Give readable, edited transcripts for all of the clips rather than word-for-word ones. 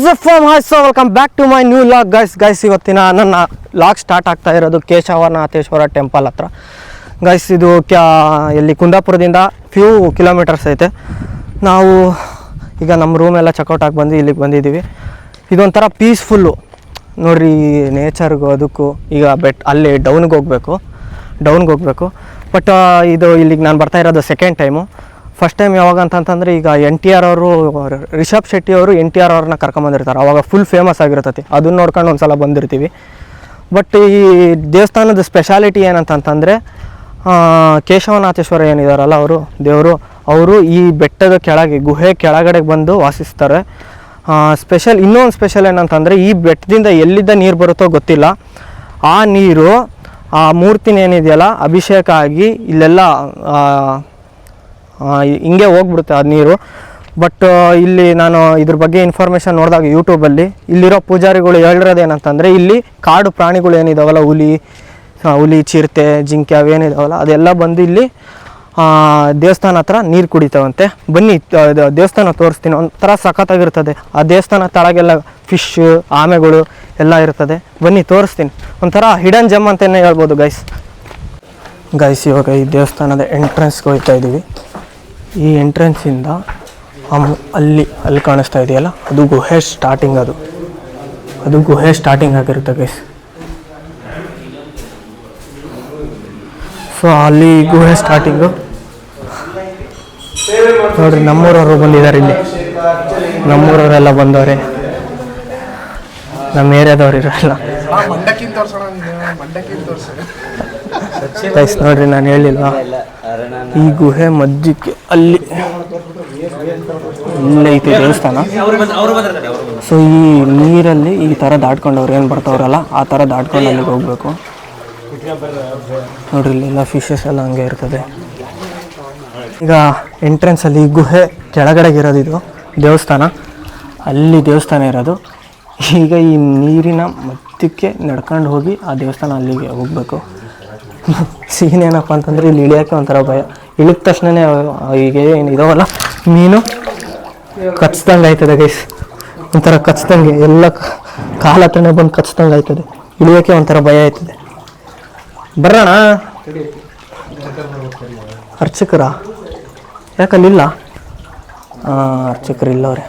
Welcome back to my new vlog guys ಇವತ್ತಿನ ನನ್ನ log start ಆಗ್ತಾ ಇರೋದು ಕೇಶವನಾಥೇಶ್ವರ ಟೆಂಪಲ್ ಹತ್ರ. ಗೈಸ್ ಇದು ಎಲ್ಲಿ ಕುಂದಾಪುರದಿಂದ ಫ್ಯೂ ಕಿಲೋಮೀಟರ್ಸ್ ಐತೆ. ನಾವು ಈಗ ನಮ್ಮ ರೂಮೆಲ್ಲ ಚೆಕ್ಔಟ್ ಆಗಿ ಬಂದು ಇಲ್ಲಿಗೆ ಬಂದಿದ್ದೀವಿ. ಇದೊಂಥರ ಪೀಸ್ಫುಲ್ಲು ನೋಡ್ರಿ, ನೇಚರ್ಗೂ ಅದಕ್ಕೂ. ಈಗ ಅಲ್ಲಿ ಡೌನ್ಗೆ ಹೋಗಬೇಕು. ಬಟ್ ಇದು ಇಲ್ಲಿಗೆ ನಾನು ಬರ್ತಾ ಇರೋದು ಸೆಕೆಂಡ್ ಟೈಮು. ಫಸ್ಟ್ ಟೈಮ್ ಯಾವಾಗ ಅಂತಂತಂದರೆ ಈಗ NTR ಅವರು, ರಿಷಬ್ ಶೆಟ್ಟಿ ಅವರು NTR ಅವ್ರನ್ನ ಕರ್ಕೊಂಬಂದಿರ್ತಾರೆ. ಅವಾಗ ಫುಲ್ ಫೇಮಸ್ ಆಗಿರ್ತೈತಿ, ಅದನ್ನ ನೋಡ್ಕೊಂಡು ಒಂದು ಸಲ ಬಂದಿರ್ತೀವಿ. ಬಟ್ ಈ ದೇವಸ್ಥಾನದ ಸ್ಪೆಷಾಲಿಟಿ ಏನಂತಂತಂದರೆ ಕೇಶವನಾಥೇಶ್ವರ ಏನಿದಾರಲ್ಲ ಅವರು ಈ ಬೆಟ್ಟದ ಕೆಳಗೆ, ಗುಹೆ ಕೆಳಗಡೆ ಬಂದು ವಾಸಿಸ್ತಾರೆ. ಇನ್ನೊಂದು ಸ್ಪೆಷಲ್ ಏನಂತಂದರೆ ಈ ಬೆಟ್ಟದಿಂದ ಎಲ್ಲಿದ್ದ ನೀರು ಬರುತ್ತೋ ಗೊತ್ತಿಲ್ಲ, ಆ ನೀರು ಆ ಮೂರ್ತಿನೇನಿದೆಯಲ್ಲ ಅಭಿಷೇಕ ಆಗಿ ಇಲ್ಲೆಲ್ಲ ಹಿಂಗೆ ಹೋಗ್ಬಿಡುತ್ತೆ ಆ ನೀರು. ಬಟ್ ಇಲ್ಲಿ ನಾನು ಇದ್ರ ಬಗ್ಗೆ ಇನ್ಫಾರ್ಮೇಷನ್ ನೋಡಿದಾಗ ಯೂಟ್ಯೂಬಲ್ಲಿ ಇಲ್ಲಿರೋ ಪೂಜಾರಿಗಳು ಹೇಳಿರೋದೇನಂತಂದರೆ ಇಲ್ಲಿ ಕಾಡು ಪ್ರಾಣಿಗಳು ಏನಿದಾವಲ್ಲ, ಹುಲಿ, ಚಿರತೆ, ಜಿಂಕೆ ಅವೇನಿದಾವಲ್ಲ ಅದೆಲ್ಲ ಬಂದು ಇಲ್ಲಿ ದೇವಸ್ಥಾನ ಹತ್ರ ನೀರು ಕುಡಿತಾವಂತೆ. ಬನ್ನಿ ದೇವಸ್ಥಾನ ತೋರಿಸ್ತೀನಿ, ಒಂಥರ ಸಖತ್ತಾಗಿರ್ತದೆ. ಆ ದೇವಸ್ಥಾನ ತಳಗೆಲ್ಲ ಫಿಶ್, ಆಮೆಗಳು ಎಲ್ಲ ಇರ್ತದೆ. ಬನ್ನಿ ತೋರಿಸ್ತೀನಿ, ಒಂಥರ ಹಿಡನ್ ಜಮ್ ಅಂತಲೇ ಹೇಳ್ಬೋದು ಗೈಸ್. ಇವಾಗ ಈ ದೇವಸ್ಥಾನದ ಎಂಟ್ರೆನ್ಸ್ಗೆ ಹೋಗ್ತಾ ಇದ್ದೀವಿ. ಈ ಎಂಟ್ರೆನ್ಸಿಂದ ಅಲ್ಲಿ ಕಾಣಿಸ್ತಾ ಇದೆಯಲ್ಲ ಅದು ಗುಹೆ ಸ್ಟಾರ್ಟಿಂಗ್, ಅದು ಗುಹೆ ಸ್ಟಾರ್ಟಿಂಗ್ ಆಗಿರುತ್ತೆ ಗೈಸ್. ಸೊ ಅಲ್ಲಿ ಗುಹೆ ಸ್ಟಾರ್ಟಿಂಗು ನೋಡ್ರಿ. ನಮ್ಮೂರವರು ಬಂದಿದ್ದಾರೆ ಇಲ್ಲಿ, ನಮ್ಮೂರವರೆಲ್ಲ ಬಂದವ್ರೆ, ನಮ್ಮ ಏರಿಯಾದವ್ರು ಇರಲ್ಲ ಗೈಸ್. ನೋಡ್ರಿ, ನಾನು ಹೇಳಿಲ್ವಾ ಈ ಗುಹೆ ಮಧ್ಯಕ್ಕೆ ಅಲ್ಲಿ ಐತಿ ದೇವಸ್ಥಾನ. ಸೊ ಈ ನೀರಲ್ಲಿ ಈ ಥರ ದಾಟ್ಕೊಂಡವ್ರು ಏನು ಬರ್ತಾವ್ರಲ್ಲ ಆ ಥರ ದಾಟ್ಕೊಂಡು ಅಲ್ಲಿಗೆ ಹೋಗ್ಬೇಕು. ನೋಡ್ರಿ, ಇಲ್ಲೆಲ್ಲ ಫಿಶಸ್ ಎಲ್ಲ ಹಂಗೆ ಇರ್ತದೆ. ಈಗ ಎಂಟ್ರೆನ್ಸಲ್ಲಿ ಗುಹೆ ಕೆಳಗಡೆಗೆ ಇರೋದು ಇದು ದೇವಸ್ಥಾನ, ಅಲ್ಲಿ ದೇವಸ್ಥಾನ ಇರೋದು. ಈಗ ಈ ನೀರಿನ ಮಧ್ಯಕ್ಕೆ ನಡ್ಕೊಂಡು ಹೋಗಿ ಆ ದೇವಸ್ಥಾನ ಅಲ್ಲಿಗೆ ಹೋಗಬೇಕು. ಸೀನ್ ಏನಪ್ಪ ಅಂತಂದರೆ ಇಲ್ಲಿ ಇಳಿಯೋಕ್ಕೆ ಒಂಥರ ಭಯ. ಇಳಿದ ತಕ್ಷಣವೇ ಈಗ ಏನು ಇದಾವಲ್ಲ ಮೀನು ಕಚ್ದಂಗೆ ಆಯ್ತದೆ ಗೈಸ್, ಒಂಥರ ಕಚ್ದಂಗೆ, ಎಲ್ಲ ಕಾಲ ಹತ್ರನೇ ಬಂದು ಕಚ್ದಂಗೆ ಆಯ್ತದೆ. ಇಳಿಯೋಕ್ಕೆ ಒಂಥರ ಭಯ ಆಯ್ತದೆ. ಬರೋಣ ಅರ್ಚಕರ, ಯಾಕಲ್ಲಿಲ್ಲ? ಅರ್ಚಕರು ಇಲ್ಲವ್ರೆ.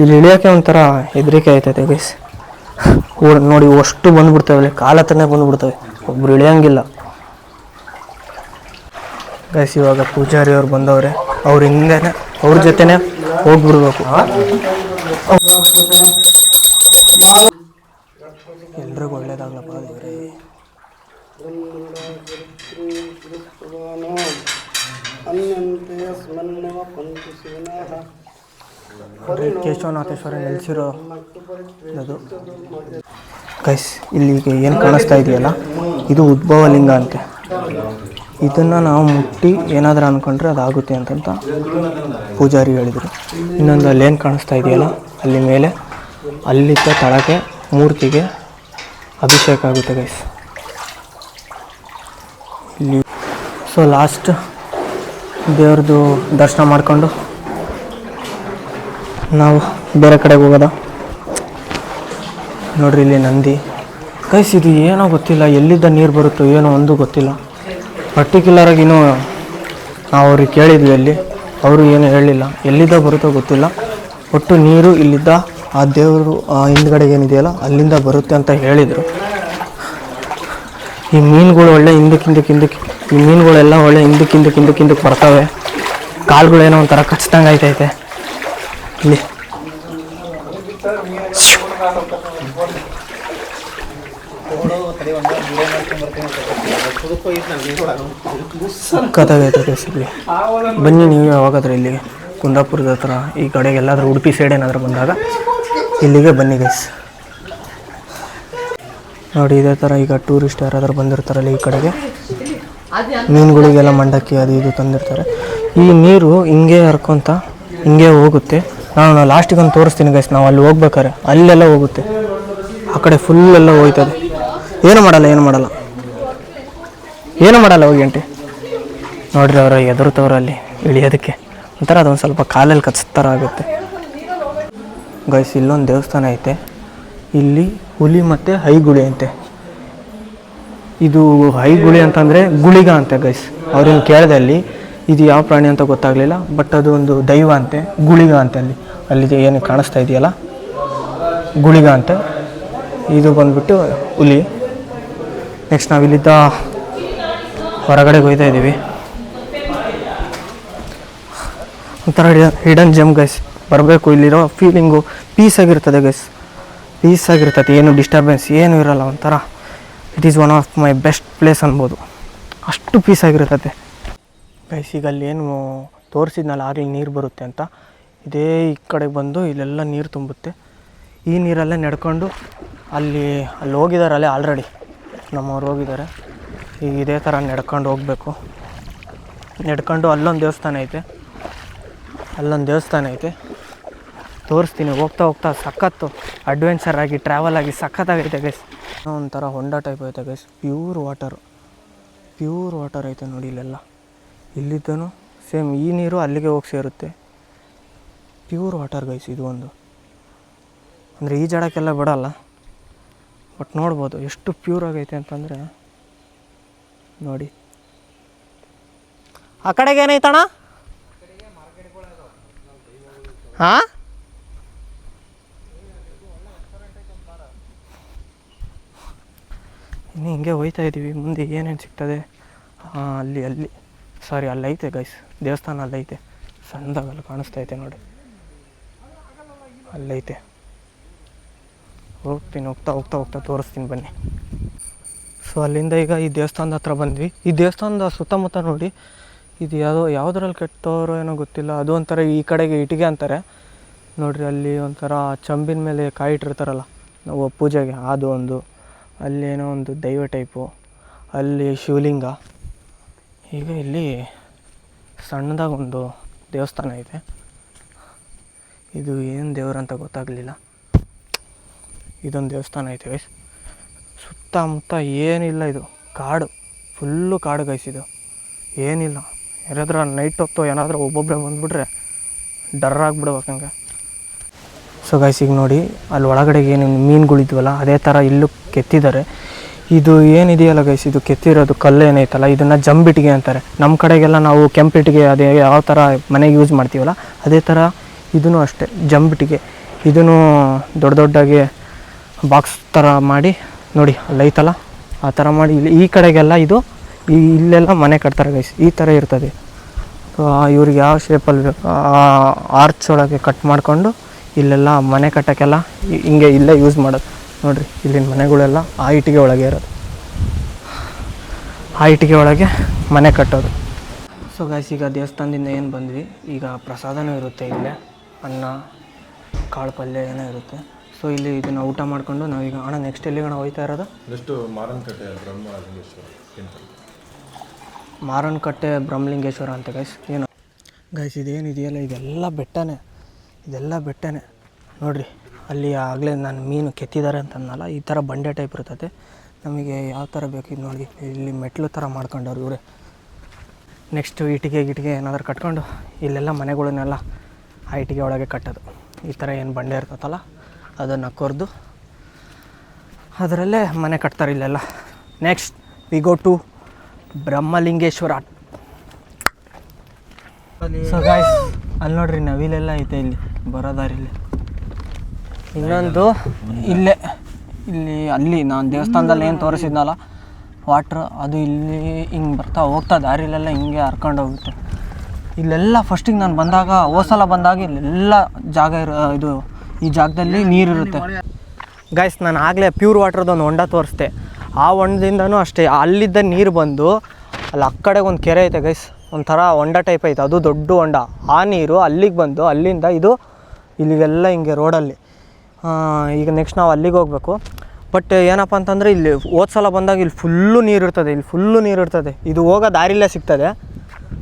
ಇಲ್ಲಿ ಇಳಿಯೋಕ್ಕೆ ಒಂಥರ ಹೆದರಿಕೆ ಆಯ್ತದೆ ಗೈಸ್. ನೋಡಿ, ಅಷ್ಟು ಬಂದುಬಿಡ್ತವೆ, ಕಾಲ ಹತ್ರನೇ ಬಂದುಬಿಡ್ತವೆ, ಒಬ್ರು ಇಳಿಯೋಂಗಿಲ್ಲ ಗೈಸ್. ಇವಾಗ ಪೂಜಾರಿ ಅವ್ರು ಬಂದವ್ರೆ, ಅವ್ರು ಹಿಂಗೇನೆ ಅವ್ರ ಜೊತೆನೆ ಹೋಗ್ಬಿಡ್ಬೇಕು. ಎಲ್ರಿಗೂ ಒಳ್ಳೇದಾಗ್ಲಪ್ಪ ದೇವ್ರೆ. ಕೇಶವನಾಥೇಶ್ವರ ನೆಲೆಸಿರೋ ಅದು ಗೈಸ್. ಇಲ್ಲಿಗೆ ಏನು ಕಾಣಿಸ್ತಾ ಇದೆಯಲ್ಲ ಇದು ಉದ್ಭವ ಲಿಂಗ ಅಂತೆ. ಇದನ್ನು ನಾವು ಮುಟ್ಟಿ ಏನಾದರೂ ಅಂದ್ಕೊಂಡ್ರೆ ಅದಾಗುತ್ತೆ ಅಂತಂತ ಪೂಜಾರಿ ಹೇಳಿದರು. ಇನ್ನೊಂದು ಅಲ್ಲೇನು ಕಾಣಿಸ್ತಾ ಇದೆಯಲ್ಲ ಅಲ್ಲಿ ಮೇಲೆ, ಅಲ್ಲಿದ್ದ ತಳಗೆ ಮೂರ್ತಿಗೆ ಅಭಿಷೇಕ ಆಗುತ್ತೆ ಗೈಸ್ ಇಲ್ಲಿ. ಸೊ ಲಾಸ್ಟ್ ದೇವ್ರದ್ದು ದರ್ಶನ ಮಾಡಿಕೊಂಡು ನಾವು ಬೇರೆ ಕಡೆಗೆ ಹೋಗೋದ. ನೋಡ್ರಿ, ಇಲ್ಲಿ ನಂದಿ ಗೈಸ್. ಇದು ಏನೋ ಗೊತ್ತಿಲ್ಲ, ಎಲ್ಲಿದ್ದ ನೀರು ಬರುತ್ತೋ ಏನೋ ಒಂದು ಗೊತ್ತಿಲ್ಲ. ಪರ್ಟಿಕ್ಯುಲರಾಗಿ ಇನ್ನೂ ನಾವು ಅವ್ರಿಗೆ ಕೇಳಿದ್ವಿ, ಅಲ್ಲಿ ಅವರು ಏನು ಹೇಳಿಲ್ಲ, ಎಲ್ಲಿದ್ದ ಬರುತ್ತೋ ಗೊತ್ತಿಲ್ಲ. ಒಟ್ಟು ನೀರು ಇಲ್ಲಿದ್ದ ಆ ದೇವರು ಹಿಂದ್ಗಡೆಗೆ ಏನಿದೆಯಲ್ಲ ಅಲ್ಲಿಂದ ಬರುತ್ತೆ ಅಂತ ಹೇಳಿದರು. ಈ ಮೀನುಗಳು ಒಳ್ಳೆ ಹಿಂದಕ್ಕೆ ಈ ಮೀನುಗಳೆಲ್ಲ ಒಳ್ಳೆ ಹಿಂದಕ್ಕೆ ಬರ್ತವೆ. ಕಾಲುಗಳೇನೋ ಒಂಥರ ಕಚ್ದಂಗೆ ಆಯ್ತೈತೆ ಇಲ್ಲಿ. ಸಕ್ಕತ್ತಾಗೈತೆ ಇಲ್ಲಿ. ಬನ್ನಿ ನೀವು ಯಾವಾಗಾದ್ರೂ ಇಲ್ಲಿಗೆ ಕುಂದಾಪುರದ ಹತ್ರ ಈ ಕಡೆಗೆ ಎಲ್ಲಾದರೂ ಉಡುಪಿ ಸೈಡ್ ಏನಾದರೂ ಬಂದಾಗ ಇಲ್ಲಿಗೆ ಬನ್ನಿ ಗೈಸ್. ನೋಡಿ, ಇದೇ ಥರ ಈಗ ಟೂರಿಸ್ಟ್ ಯಾರಾದರೂ ಬಂದಿರ್ತಾರಲ್ಲ ಈ ಕಡೆಗೆ, ಮೀನುಗಳಿಗೆಲ್ಲ ಮಂಡಕ್ಕಿ ಅದು ಇದು ತಂದಿರ್ತಾರೆ. ಈ ನೀರು ಹಿಂಗೆ ಹರ್ಕೊತ ಹಿಂಗೆ ಹೋಗುತ್ತೆ. ನಾನು ಲಾಸ್ಟಿಗೆ ಒಂದು ತೋರಿಸ್ತೀನಿ ಗೈಸ್. ನಾವು ಅಲ್ಲಿ ಹೋಗ್ಬೇಕಾರೆ ಅಲ್ಲೆಲ್ಲ ಹೋಗುತ್ತೆ, ಆ ಕಡೆ ಫುಲ್ಲೆಲ್ಲ ಹೋಯ್ತದೆ. ಏನು ಮಾಡಲ್ಲ ಹೋಗಿ ಅಂಟಿ. ನೋಡ್ರಿ, ಅವರ ಎದುರುತ್ತವ್ರು ಅಲ್ಲಿ ಇಳಿಯೋದಕ್ಕೆ ಒಂಥರ ಅದೊಂದು ಸ್ವಲ್ಪ ಕಾಲಲ್ಲಿ ಕಚ್ತರ ಆಗುತ್ತೆ. ಗೈಸ್ ಇಲ್ಲೊಂದು ದೇವಸ್ಥಾನ ಐತೆ. ಇಲ್ಲಿ ಹುಲಿ ಮತ್ತು ಹೈಗುಳಿ ಅಂತೆ. ಇದು ಹೈಗುಳಿ ಅಂತಂದರೆ ಗುಳಿಗ ಅಂತೆ ಗೈಸ್. ಅವ್ರನ್ನ ಕೇಳಿದೆ ಅಲ್ಲಿ ಇದು ಯಾವ ಪ್ರಾಣಿ ಅಂತ ಗೊತ್ತಾಗಲಿಲ್ಲ. ಬಟ್ ಅದು ಒಂದು ದೈವ ಅಂತೆ, ಗುಳಿಗ ಅಂತೆ. ಅಲ್ಲಿ ಏನು ಕಾಣಿಸ್ತಾ ಇದೆಯಲ್ಲ ಗುಳಿಗ ಅಂತೆ. ಇದು ಬಂದುಬಿಟ್ಟು ಹುಲಿ. ನೆಕ್ಸ್ಟ್ ನಾವಿಲ್ಲಿದ್ದ ಹೊರಗಡೆಗೆ ಹೋಗ್ತಾ ಇದ್ದೀವಿ. ಒಂಥರ ಹಿಡನ್ ಜೆಮ್ ಗೈಸ್. ಬರಬೇಕು, ಇಲ್ಲಿರೋ ಫೀಲಿಂಗು ಪೀಸ್ ಆಗಿರ್ತದೆ ಗೈಸ್, ಪೀಸ್ ಆಗಿರ್ತದೆ. ಏನು ಡಿಸ್ಟರ್ಬೆನ್ಸ್ ಏನೂ ಇರೋಲ್ಲ. ಒಂಥರ it is one of my best place ಅನ್ಬೋದು, ಅಷ್ಟು ಪೀಸ್ ಆಗಿರ್ತದೆ ಗೈಸ್. ಈಗ ಅಲ್ಲಿ ಏನು ತೋರಿಸಿದ್ನಲ್ಲ ಆಗಲಿ ನೀರು ಬರುತ್ತೆ ಅಂತ, ಇದೇ ಈ ಕಡೆಗೆ ಬಂದು ಇಲ್ಲೆಲ್ಲ ನೀರು ತುಂಬುತ್ತೆ. ಈ ನೀರಲ್ಲೇ ನಡ್ಕೊಂಡು ಅಲ್ಲಿ ಹೋಗಿದ್ದಾರಲ್ಲೇ ಆಲ್ರೆಡಿ ನಮ್ಮವ್ರು ಹೋಗಿದ್ದಾರೆ. ಈಗ ಇದೇ ಥರ ನಡ್ಕೊಂಡು ಹೋಗಬೇಕು. ನಡ್ಕೊಂಡು ಅಲ್ಲೊಂದು ದೇವಸ್ಥಾನ ಐತೆ, ತೋರಿಸ್ತೀನಿ. ಹೋಗ್ತಾ ಸಖತ್ತು ಅಡ್ವೆಂಚರ್ ಆಗಿ ಟ್ರಾವೆಲ್ ಆಗಿ ಸಖತ್ತಾಗೈತೆ ಗೈಸ್. ಒಂಥರ ಹೊಂಡ ಟೈಪ್ ಐತೆ ಗೈಸ್. ಪ್ಯೂರ್ ವಾಟರ್ ಐತೆ ನೋಡಿ ಇಲ್ಲೆಲ್ಲ. ಇಲ್ಲಿದ್ದನು ಸೇಮ್ ಈ ನೀರು ಅಲ್ಲಿಗೆ ಹೋಗಿ ಸೇರುತ್ತೆ. Pure water guys. ಇದು ಒಂದು ಅಂದರೆ ಈಜಾಡೋಕ್ಕೆಲ್ಲ ಬಿಡೋಲ್ಲ, ಬಟ್ ನೋಡ್ಬೋದು ಎಷ್ಟು ಪ್ಯೂರ್ ಆಗೈತೆ ಅಂತಂದರೆ ನೋಡಿ. ಆ ಕಡೆಗೆ ಏನೈತಣ್ಣ? ಹಾಂ, ಇನ್ನು ಹಿಂಗೆ ಹೋಗ್ತಾ ಇದ್ದೀವಿ. ಮುಂದೆ ಏನೇನು ಸಿಗ್ತದೆ ಅಲ್ಲಿ ಸಾರಿ ಅಲ್ಲೈತೆ ಗೈಸ್ ದೇವಸ್ಥಾನ. ಅಲ್ಲೈತೆ ಸಣ್ಣದಾಗಲ್ಲ ಕಾಣಿಸ್ತೈತೆ ನೋಡಿ, ಅಲ್ಲೈತೆ. ಹೋಗ್ತಾ ತೋರಿಸ್ತೀನಿ ಬನ್ನಿ. ಸೊ ಅಲ್ಲಿಂದ ಈಗ ಈ ದೇವಸ್ಥಾನದ ಹತ್ರ ಬಂದ್ವಿ. ಈ ದೇವಸ್ಥಾನದ ಸುತ್ತಮುತ್ತ ನೋಡಿ, ಇದು ಯಾವುದ್ರಲ್ಲಿ ಕೆಟ್ಟೋರೋ ಏನೋ ಗೊತ್ತಿಲ್ಲ. ಅದು ಒಂಥರ ಈ ಕಡೆಗೆ ಇಟ್ಟಿಗೆ ಅಂತಾರೆ ನೋಡ್ರಿ. ಅಲ್ಲಿ ಒಂಥರ ಚಂಬಿನ ಮೇಲೆ ಕಾಯಿ ಇಟ್ಟಿರ್ತಾರಲ್ಲ ನಾವು ಪೂಜೆಗೆ, ಅದು ಒಂದು. ಅಲ್ಲೇನೋ ಒಂದು ದೈವ ಟೈಪು, ಅಲ್ಲಿ ಶಿವಲಿಂಗ. ಈಗ ಇಲ್ಲಿ ಸಣ್ಣದಾಗಿ ಒಂದು ದೇವಸ್ಥಾನ ಐತೆ. ಇದು ಏನು ದೇವ್ರಂತ ಗೊತ್ತಾಗಲಿಲ್ಲ. ಇದೊಂದು ದೇವಸ್ಥಾನ ಐತೆ ಗೈಸ್. ಸುತ್ತಮುತ್ತ ಏನಿಲ್ಲ, ಇದು ಕಾಡು, ಫುಲ್ಲು ಕಾಡು ಗೈಸ್. ಇದು ಏನಿಲ್ಲ. ಯಾರಾದ್ರೂ ನೈಟ್ ಹೊತ್ತು ಏನಾದರೂ ಒಬ್ಬೊಬ್ಬರೇ ಬಂದುಬಿಟ್ರೆ ಡರ್ರಾಗ್ಬಿಡ್ಬೇಕು ಹಂಗೆ. ಸೊ ಗೈಸ್ ಈಗ ನೋಡಿ, ಅಲ್ಲಿ ಒಳಗಡೆಗೆ ಏನೇನು ಮೀನುಗಳಿದ್ವಲ್ಲ ಅದೇ ಥರ ಇಲ್ಲೂ ಕೆತ್ತಿದ್ದಾರೆ. ಇದು ಏನಿದೆಯಲ್ಲ ಗೈಸ್, ಇದು ಕೆತ್ತಿರೋದು ಕಲ್ಲು ಏನೈತಲ್ಲ, ಇದನ್ನು ಜಂಬಿಟ್ಟಿಗೆ ಅಂತಾರೆ. ನಮ್ಮ ಕಡೆಗೆಲ್ಲ ನಾವು ಕೆಂಪಿಟ್ಟಿಗೆ ಅದೇ ಯಾವ ಥರ ಮನೆಗೆ ಯೂಸ್ ಮಾಡ್ತೀವಲ್ಲ ಅದೇ ಥರ ಇದೂ ಅಷ್ಟೇ ಜಂಬಿಟ್ಟಿಗೆ. ಇದೂ ದೊಡ್ಡದಾಗಿ ಬಾಕ್ಸ್ ಥರ ಮಾಡಿ ನೋಡಿ ಅಲ್ಲೈತಲ್ಲ ಆ ಥರ ಮಾಡಿ ಇಲ್ಲಿ ಈ ಕಡೆಗೆಲ್ಲ ಇದು ಇಲ್ಲೆಲ್ಲ ಮನೆ ಕಟ್ತಾರೆ ಗೈಸ್. ಈ ಥರ ಇರ್ತದೆ. ಇವ್ರಿಗೆ ಯಾವ ಶೇಪಲ್ಲಿ ಬೇಕು ಆರ್ಚ್ ಒಳಗೆ ಕಟ್ ಮಾಡಿಕೊಂಡು ಇಲ್ಲೆಲ್ಲ ಮನೆ ಕಟ್ಟೋಕ್ಕೆಲ್ಲ ಹಿಂಗೆ ಇಲ್ಲೇ ಯೂಸ್ ಮಾಡೋದು ನೋಡಿರಿ. ಇಲ್ಲಿನ ಮನೆಗಳೆಲ್ಲ ಆ ಇಟ್ಟಿಗೆ ಒಳಗೆ ಇರೋದು, ಆ ಇಟ್ಟಿಗೆ ಒಳಗೆ ಮನೆ ಕಟ್ಟೋದು. ಸೊ ಗೈಸ್ ಈಗ ದೇವಸ್ಥಾನದಿಂದ ಏನು ಬಂದ್ವಿ, ಈಗ ಪ್ರಸಾದನೂ ಇರುತ್ತೆ ಇಲ್ಲೇ, ಅನ್ನ ಕಾಳು ಪಲ್ಯ ಏನೋ ಇರುತ್ತೆ. ಸೊ ಇಲ್ಲಿ ಇದನ್ನು ಊಟ ಮಾಡಿಕೊಂಡು ನಾವೀಗ ನೆಕ್ಸ್ಟ್ ಎಲ್ಲಿಗೆ ಹೋಗ್ತಾ ಇರೋದು? ನೆಕ್ಸ್ಟು ಮಾರನಕಟ್ಟೆ ಬ್ರಹ್ಮಲಿಂಗೇಶ್ವರ ಅಂತ ಗೈಸ್. ಏನು ಗೈಸ್ ಇದೇನಿದೆಯಲ್ಲ ಇದೆಲ್ಲ ಬೆಟ್ಟನೇ ನೋಡಿರಿ. ಅಲ್ಲಿ ಆಗಲೇ ನಾನು ಮೀನು ಕೆತ್ತಿದ್ದಾರೆ ಅಂತಂದಲ್ಲ, ಈ ಥರ ಬಂಡೆ ಟೈಪ್ ಇರ್ತದೆ. ನಮಗೆ ಯಾವ ಥರ ಬೇಕು ಇದು ನೋಡಿ. ಇಲ್ಲಿ ಮೆಟ್ಲು ಥರ ಮಾಡ್ಕೊಂಡವ್ರು ಇವರೇ. ನೆಕ್ಸ್ಟು ಇಟ್ಟಿಗೆ ಏನಾದರೂ ಕಟ್ಕೊಂಡು ಇಲ್ಲೆಲ್ಲ ಮನೆಗಳನ್ನೆಲ್ಲ ಆ ಇಟ್ಟಿಗೆ ಒಳಗೆ ಕಟ್ಟೋದು. ಈ ಥರ ಏನು ಬಂಡೆ ಇರ್ತದಲ್ಲ ಅದನ್ನು ಕೊರೆದು ಅದರಲ್ಲೇ ಮನೆ ಕಟ್ತಾರೆ ಇಲ್ಲೆಲ್ಲ. Next we go to Brahmalingeshwara. So guys ಅಲ್ಲಿ ನೋಡ್ರಿ ನವಿಲೆಲ್ಲ ಐತೆ ಇಲ್ಲಿ ಬರೋದಾರಿಲ್ಲಿ. ಇನ್ನೊಂದು ಅಲ್ಲಿ ನಾನು ದೇವಸ್ಥಾನದಲ್ಲಿ ಏನು ತೋರಿಸಿದ್ನಲ್ಲ ವಾಟ್ರ್, ಅದು ಇಲ್ಲಿ ಹಿಂಗೆ ಹೋಗ್ತಾ ದಾರಿಲೆಲ್ಲ ಹಿಂಗೆ ಹರ್ಕೊಂಡು ಹೋಗುತ್ತೆ. ಇಲ್ಲೆಲ್ಲ ಫಸ್ಟಿಗೆ ನಾನು ಬಂದಾಗ ಹೋಸಲ ಬಂದಾಗ ಇಲ್ಲೆಲ್ಲ ಜಾಗ ಈ ಜಾಗದಲ್ಲಿ ನೀರಿರುತ್ತೆ ಗೈಸ್. ನಾನು ಆಗಲೇ ಪ್ಯೂರ್ ವಾಟ್ರದೊಂದು ಹೊಂಡ ತೋರಿಸ್ದೆ. ಆ ಹೊಂಡದಿಂದನೂ ಅಷ್ಟೇ ಅಲ್ಲಿದ್ದ ನೀರು ಬಂದು ಅಲ್ಲಿ ಆ ಕಡೆಗೆ ಒಂದು ಕೆರೆ ಐತೆ ಗೈಸ್, ಒಂಥರ ಹೊಂಡ ಟೈಪ್ ಐತೆ, ಅದು ದೊಡ್ಡ ಹೊಂಡ. ಆ ನೀರು ಅಲ್ಲಿಗೆ ಬಂದು ಅಲ್ಲಿಂದ ಇಲ್ಲಿಗೆಲ್ಲ ಹಿಂಗೆ ರೋಡಲ್ಲಿ. ಈಗ ನೆಕ್ಸ್ಟ್ ನಾವು ಅಲ್ಲಿಗೆ ಹೋಗಬೇಕು. ಬಟ್ ಏನಪ್ಪ ಅಂತಂದರೆ ಇಲ್ಲಿ ಸಲ ಬಂದಾಗ ಇಲ್ಲಿ ಫುಲ್ಲು ನೀರು ಇರ್ತದೆ. ಇದು ಹೋಗೋ ದಾರಿಲೇ ಸಿಗ್ತದೆ.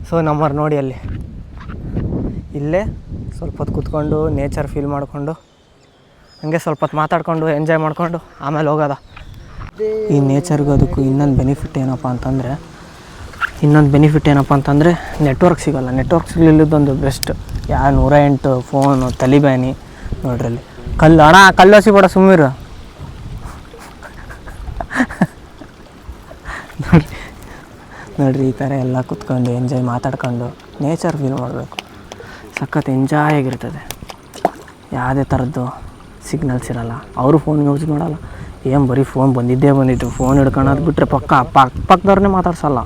ಸೊ ನಮ್ಮವ್ರು ನೋಡಿ ಅಲ್ಲಿ ಇಲ್ಲೇ ಸ್ವಲ್ಪ ಹೊತ್ತು ಕೂತ್ಕೊಂಡು ನೇಚರ್ ಫೀಲ್ ಮಾಡಿಕೊಂಡು ಹಂಗೆ ಸ್ವಲ್ಪ ಹೊತ್ತು ಮಾತಾಡಿಕೊಂಡು ಎಂಜಾಯ್ ಮಾಡಿಕೊಂಡು ಆಮೇಲೆ ಹೋಗೋದ. ಈ ನೇಚರ್ಗೂ ಅದಕ್ಕೂ ಇನ್ನೊಂದು ಬೆನಿಫಿಟ್ ಏನಪ್ಪ ಅಂತಂದರೆ ನೆಟ್ವರ್ಕ್ ಸಿಗೋಲ್ಲ. ನೆಟ್ವರ್ಕ್ ಸಿಗಲಿಲ್ಲದೊಂದು ಬೆಸ್ಟ್. 108 ಫೋನು ತಲಿಬ್ಯಾನಿ ನೋಡ್ರಲ್ಲಿ. ಕಲ್ಲು ಅಣ್ಣ ಕಲ್ಲು ಹಸಿ ಬೇಡ ಸುಮ್ಮೀರು. ನೋಡ್ರಿ ಈ ಥರ ಎಲ್ಲ ಕುತ್ಕೊಂಡು ಎಂಜಾಯ್ ಮಾತಾಡ್ಕೊಂಡು ನೇಚರ್ ಫೀಲ್ ಮಾಡಬೇಕು. ಸಖತ್ ಎಂಜಾಯ್ ಆಗಿರ್ತದೆ. ಯಾವುದೇ ಥರದ್ದು ಸಿಗ್ನಲ್ಸ್ ಇರೋಲ್ಲ. ಅವರು ಫೋನ್ ಯೂಸ್ ಮಾಡಲ್ಲ. ಏನು ಬರೀ ಫೋನ್ ಬಂದಿದ್ದು ಫೋನ್ ಹಿಡ್ಕೊಳ್ಳೋದು ಬಿಟ್ಟರೆ ಪಕ್ಕದವ್ರನ್ನೇ ಮಾತಾಡ್ಸಲ್ಲ.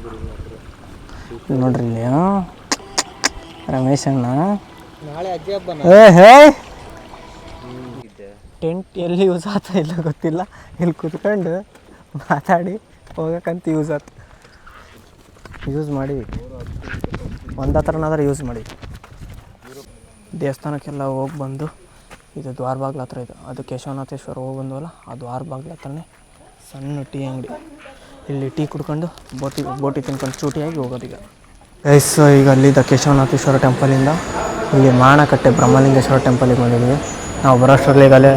ನೋಡ್ರಿ ಇಲ್ಲಿ ರಮೇಶ್ ಅಣ್ಣ ಟೆಂಟ್ ಎಲ್ಲಿ ಯೂಸ್ ಆಗ್ತಾ ಇಲ್ಲ ಗೊತ್ತಿಲ್ಲ. ಇಲ್ಲಿ ಕುತ್ಕೊಂಡು ಮಾತಾಡಿ ಹೋಗೋಕ್ಕಂತ ಯೂಸ್ ಮಾಡಿ ಒಂದು ಹತ್ರನಾದ್ರೆ ಯೂಸ್ ಮಾಡಿ. ದೇವಸ್ಥಾನಕ್ಕೆಲ್ಲ ಹೋಗಿ ಬಂದು ಇದು ದ್ವಾರ ಬಾಗ್ಲ ಹತ್ರ ಇದು, ಅದು ಕೇಶವನಾಥೇಶ್ವರ ಹೋಗಿ ಬಂದವಲ್ಲ ಆ ದ್ವಾರ ಬಾಗ್ಲ ಹತ್ರನೇ ಸಣ್ಣ ಟೀ ಅಂಗಡಿ. ಇಲ್ಲಿ ಟೀ ಕುಡ್ಕೊಂಡು ಬೋಟಿ ತಿನ್ಕೊಂಡು ಚೂಟಿಯಾಗಿ ಹೋಗೋದೀಗ. ಈಗ ಅಲ್ಲಿದ್ದ ಕೇಶವನಾಥೇಶ್ವರ ಟೆಂಪಲಿಂದ ಇಲ್ಲಿ ಮಾಣಕಟ್ಟೆ ಬ್ರಹ್ಮಲಿಂಗೇಶ್ವರ ಟೆಂಪಲಿಗೆ ಬಂದಿದ್ದೀವಿ. ನಾವು ಬರೋಷ್ಟರಲ್ಲಿ ಈಗಲೇ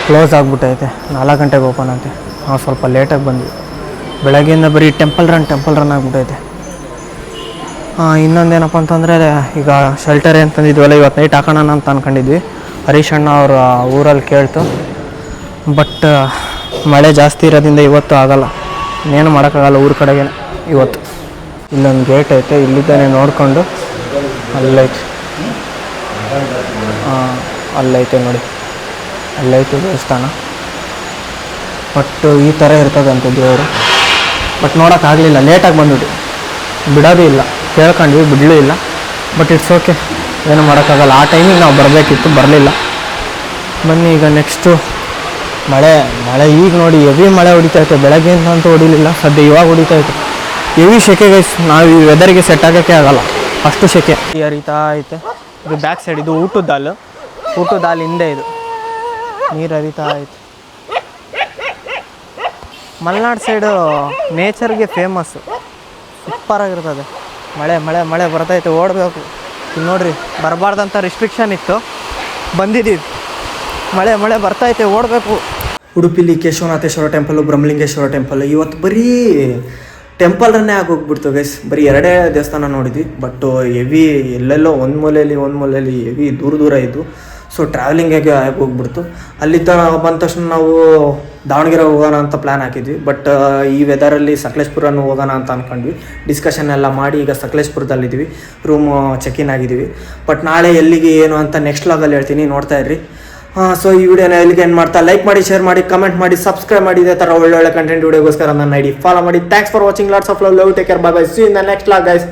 ಕ್ಲೋಸ್ ಆಗಿಬಿಟ್ಟೈತೆ. 4 ಗಂಟೆಗೆ ಓಪನ್ ಅಂತೆ. ನಾವು ಸ್ವಲ್ಪ ಲೇಟಾಗಿ ಬಂದ್ವಿ. ಬೆಳಗ್ಗೆಯಿಂದ ಬರೀ ಟೆಂಪಲ್ ರನ್ ಆಗಿಬಿಟ್ಟೈತೆ. ಇನ್ನೊಂದೇನಪ್ಪ ಅಂತಂದರೆ ಈಗ ಶೆಲ್ಟರ್ ಏನು ತಂದಿದ್ವಲ್ಲ ಇವತ್ತು ನೈಟ್ ಹಾಕೋಣ ಅಂತ ಅಂದ್ಕೊಂಡಿದ್ವಿ. ಹರೀಶ್ ಅಣ್ಣ ಅವ್ರ ಊರಲ್ಲಿ ಕೇಳ್ತು. ಬಟ್ ಮಳೆ ಜಾಸ್ತಿ ಇರೋದ್ರಿಂದ ಇವತ್ತು ಆಗೋಲ್ಲ. ಇನ್ನೇನು ಮಾಡೋಕ್ಕಾಗಲ್ಲ ಊರ ಕಡೆಗೆ ಇವತ್ತು. ಇಲ್ಲೊಂದು ಗೇಟ್ ಐತೆ, ಇಲ್ಲಿದ್ದಾನೆ ನೋಡಿಕೊಂಡು ಅಲ್ಲೈತೆ. ಅಲ್ಲೈತೆ ನೋಡಿ, ಅಲ್ಲೈತೆ ದೇವಸ್ಥಾನ. ಬಟ್ ಈ ಥರ ಇರ್ತದಂತೆ ದೇವರು. ಬಟ್ ನೋಡೋಕ್ಕಾಗಲಿಲ್ಲ, ಲೇಟಾಗಿ ಬಂದ್ಬಿಟ್ಟು. ಬಿಡೋದು ಇಲ್ಲ, ಕೇಳ್ಕೊಂಡ್ವಿ, ಬಿಡಲೂ ಇಲ್ಲ. ಬಟ್ ಇಟ್ಸ್ ಓಕೆ, ಏನು ಮಾಡೋಕ್ಕಾಗಲ್ಲ. ಆ ಟೈಮಿಗೆ ನಾವು ಬರಬೇಕಿತ್ತು, ಬರಲಿಲ್ಲ. ಬನ್ನಿ ಈಗ ನೆಕ್ಸ್ಟು ಮಳೆ ಈಗ ನೋಡಿ ಹೆವಿ ಮಳೆ ಹೊಡಿತೈತೆ. ಬೆಳಗ್ಗೆಯಿಂದ ಅಂತೂ ಹೊಡಿಲಿಲ್ಲ, ಸದ್ಯ ಇವಾಗ ಹೊಡಿತೈತೆ. ಹೆವಿ ಸೆಕೆ ಗೈಸ್. ನಾವು ಈ ವೆದರ್ಗೆ ಸೆಟ್ ಆಗೋಕ್ಕೆ ಆಗಲ್ಲ, ಅಷ್ಟು ಸೆಕೆ ಹರಿತಾ ಐತೆ. ಇದು ಬ್ಯಾಕ್ ಸೈಡ್, ಇದು ಊಟದ ಹಾಲು ಹಿಂದೆ ಇದು ನೀರು ಹರಿತಾ ಐತೆ. ಮಲೆನಾಡು ಸೈಡು ನೇಚರ್ಗೆ ಫೇಮಸ್ಸು, ಸೂಪರಾಗಿರ್ತದೆ. ಮಳೆ ಬರ್ತೈತೆ, ಓಡಬೇಕು. ಈಗ ನೋಡಿರಿ, ಬರಬಾರ್ದಂಥ ರಿಸ್ಟ್ರಿಕ್ಷನ್ ಇತ್ತು, ಬಂದಿದ್ದೀವಿ. ಮಳೆ ಬರ್ತೈತೆ, ಓಡಬೇಕು. ಉಡುಪಿಲಿ ಕೇಶವನಾಥೇಶ್ವರ ಟೆಂಪಲ್ಲು, ಬ್ರಹ್ಮಲಿಂಗೇಶ್ವರ ಟೆಂಪಲ್. ಇವತ್ತು ಬರೀ ಟೆಂಪಲ್ ರನ್ನೇ ಆಗೋಗ್ಬಿಡ್ತು ಗೈಸ್. ಬರೀ 2 ದೇವಸ್ಥಾನ ನೋಡಿದ್ವಿ. ಬಟ್ ಹೆವಿ ಎಲ್ಲೆಲ್ಲೋ ಒಂದು ಮೂಲೆಯಲ್ಲಿ ಹೆವಿ ದೂರ ಇದ್ದು. ಸೊ ಟ್ರಾವೆಲಿಂಗಿಗೆ ಹೋಗ್ಬಿಡ್ತು. ಅಲ್ಲಿದ್ದ ಬಂದ ತಕ್ಷಣ ನಾವು ದಾವಣಗೆರೆ ಹೋಗೋಣ ಅಂತ ಪ್ಲ್ಯಾನ್ ಹಾಕಿದ್ವಿ. ಬಟ್ ಈ ವೆದರಲ್ಲಿ ಸಕಲೇಶ್ಪುರನೂ ಹೋಗೋಣ ಅಂತ ಅಂದ್ಕೊಂಡ್ವಿ. ಡಿಸ್ಕಷನ್ ಎಲ್ಲ ಮಾಡಿ ಈಗ ಸಕಲೇಶ್ಪುರದಲ್ಲಿದ್ದೀವಿ, ರೂಮ್ ಚೆಕ್-ಇನ್ ಆಗಿದ್ದೀವಿ. ಬಟ್ ನಾಳೆ ಎಲ್ಲಿಗೆ ಏನು ಅಂತ ನೆಕ್ಸ್ಟ್ ಲಾಗಲ್ಲಿ ಹೇಳ್ತೀನಿ, ನೋಡ್ತಾ ಇರ್ರಿ. ಸೊ ಈ ವಿಡಿಯೋನ ಎಲ್ಲಿಗೆ ಏನು ಮಾಡ್ತಾ ಲೈಕ್ ಮಾಡಿ, ಶೇರ್ ಮಾಡಿ, ಕಮೆಂಟ್ ಮಾಡಿ, ಸಬ್ಸ್ಕ್ರೈಬ್ ಮಾಡಿ. ಇದೇ ಥರ ಒಳ್ಳೊಳ್ಳೆ ಕಂಟೆಂಟ್ ವಿಡಿಯೋಗೋಸ್ಕರ ನನ್ನ ಐಡಿ ಫಾಲೋ ಮಾಡಿ. Thanks for watching. Lots of love. Take care. By. C in the next log guys.